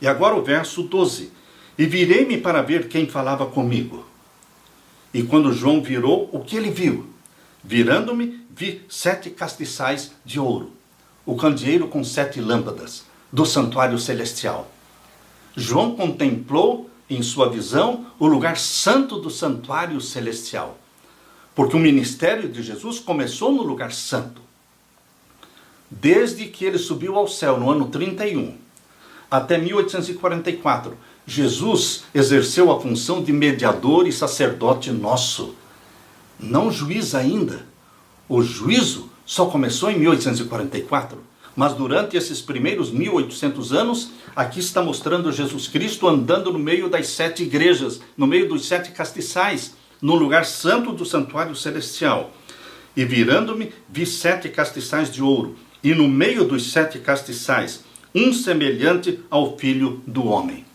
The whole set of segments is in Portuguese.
E agora o verso 12. E virei-me para ver quem falava comigo. E quando João virou, o que ele viu? Virando-me, vi 7 castiçais de ouro, o candeeiro com 7 lâmpadas do santuário celestial. João contemplou em sua visão o lugar santo do santuário celestial, porque o ministério de Jesus começou no lugar santo. Desde que ele subiu ao céu no ano 31 até 1844, Jesus exerceu a função de mediador e sacerdote nosso. Não juiz ainda. O juízo só começou em 1844. Mas durante esses primeiros 1800 anos, aqui está mostrando Jesus Cristo andando no meio das 7 igrejas, no meio dos 7 castiçais, no lugar santo do santuário celestial. E virando-me, vi 7 castiçais de ouro, e no meio dos 7 castiçais, um semelhante ao Filho do Homem.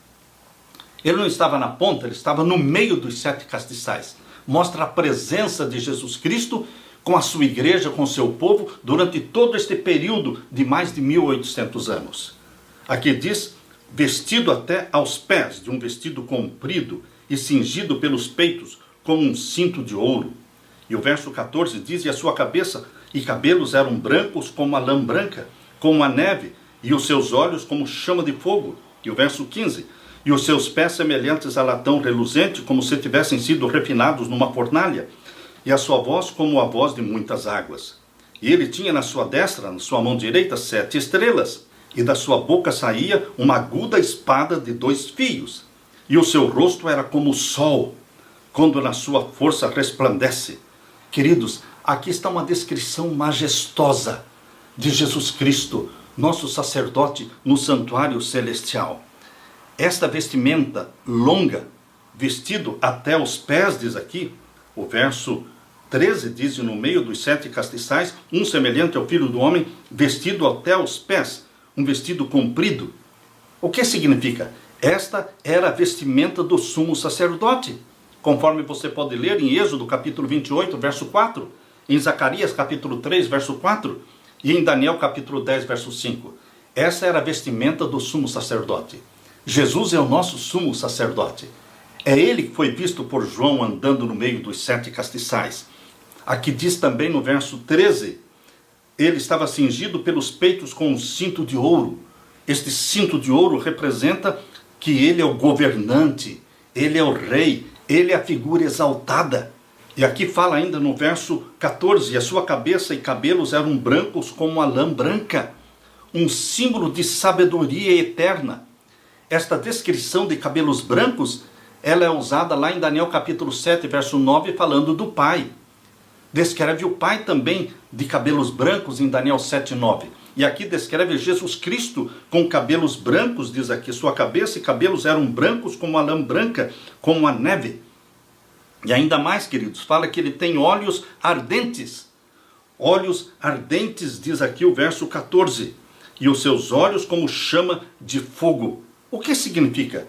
Ele não estava na ponta, ele estava no meio dos 7 castiçais. Mostra a presença de Jesus Cristo com a sua igreja, com o seu povo, durante todo este período de mais de 1800 anos. Aqui diz, vestido até aos pés, de um vestido comprido e cingido pelos peitos, como um cinto de ouro. E o verso 14 diz, e a sua cabeça e cabelos eram brancos como a lã branca, como a neve, e os seus olhos como chama de fogo. E o verso 15, e os seus pés semelhantes a latão reluzente, como se tivessem sido refinados numa fornalha, e a sua voz como a voz de muitas águas. E ele tinha na sua destra, na sua mão direita, 7 estrelas, e da sua boca saía uma aguda espada de 2 fios, e o seu rosto era como o sol, quando na sua força resplandece. Queridos, aqui está uma descrição majestosa de Jesus Cristo, nosso sacerdote no santuário celestial. Esta vestimenta longa, vestido até os pés, diz aqui, o verso 13 diz, no meio dos 7 castiçais, um semelhante ao Filho do Homem, vestido até os pés, um vestido comprido. O que significa? Esta era a vestimenta do sumo sacerdote, conforme você pode ler em Êxodo capítulo 28, verso 4, em Zacarias capítulo 3, verso 4, e em Daniel capítulo 10, verso 5. Essa era a vestimenta do sumo sacerdote. Jesus é o nosso sumo sacerdote. É ele que foi visto por João andando no meio dos 7 castiçais. Aqui diz também no verso 13, ele estava cingido pelos peitos com um cinto de ouro. Este cinto de ouro representa que ele é o governante, ele é o rei, ele é a figura exaltada. E aqui fala ainda no verso 14, e a sua cabeça e cabelos eram brancos como a lã branca, um símbolo de sabedoria eterna. Esta descrição de cabelos brancos, ela é usada lá em Daniel capítulo 7, verso 9, falando do Pai. Descreve o Pai também de cabelos brancos em Daniel 7, 9. E aqui descreve Jesus Cristo com cabelos brancos, diz aqui, sua cabeça e cabelos eram brancos como a lã branca, como a neve. E ainda mais, queridos, fala que ele tem olhos ardentes. Olhos ardentes, diz aqui o verso 14. E os seus olhos como chama de fogo. O que significa?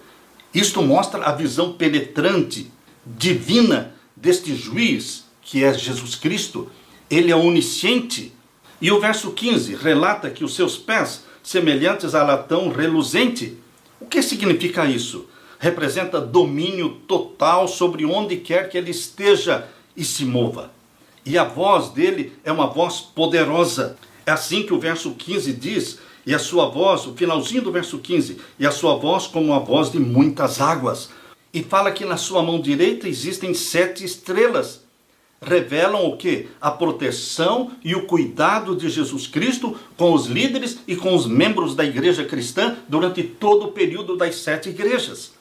Isto mostra a visão penetrante, divina, deste juiz, que é Jesus Cristo. Ele é onisciente. E o verso 15 relata que os seus pés, semelhantes a latão reluzente. O que significa isso? Representa domínio total sobre onde quer que ele esteja e se mova. E a voz dele é uma voz poderosa. É assim que o verso 15 diz, e a sua voz, o finalzinho do verso 15, e a sua voz como a voz de muitas águas. E fala que na sua mão direita existem 7 estrelas. Revelam o quê? A proteção e o cuidado de Jesus Cristo com os líderes e com os membros da igreja cristã durante todo o período das 7 igrejas.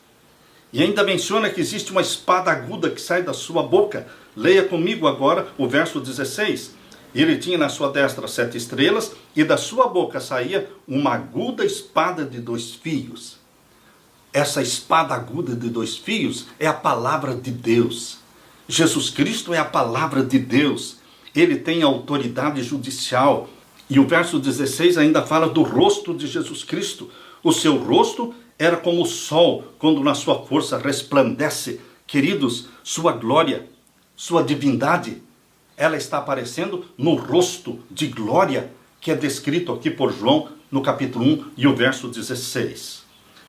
E ainda menciona que existe uma espada aguda que sai da sua boca. Leia comigo agora o verso 16. Ele tinha na sua destra 7 estrelas, e da sua boca saía uma aguda espada de 2 fios. Essa espada aguda de 2 fios é a palavra de Deus. Jesus Cristo é a palavra de Deus. Ele tem autoridade judicial. E o verso 16 ainda fala do rosto de Jesus Cristo. O seu rosto era como o sol, quando na sua força resplandece. Queridos, sua glória, sua divindade, ela está aparecendo no rosto de glória, que é descrito aqui por João no capítulo 1 e o verso 16.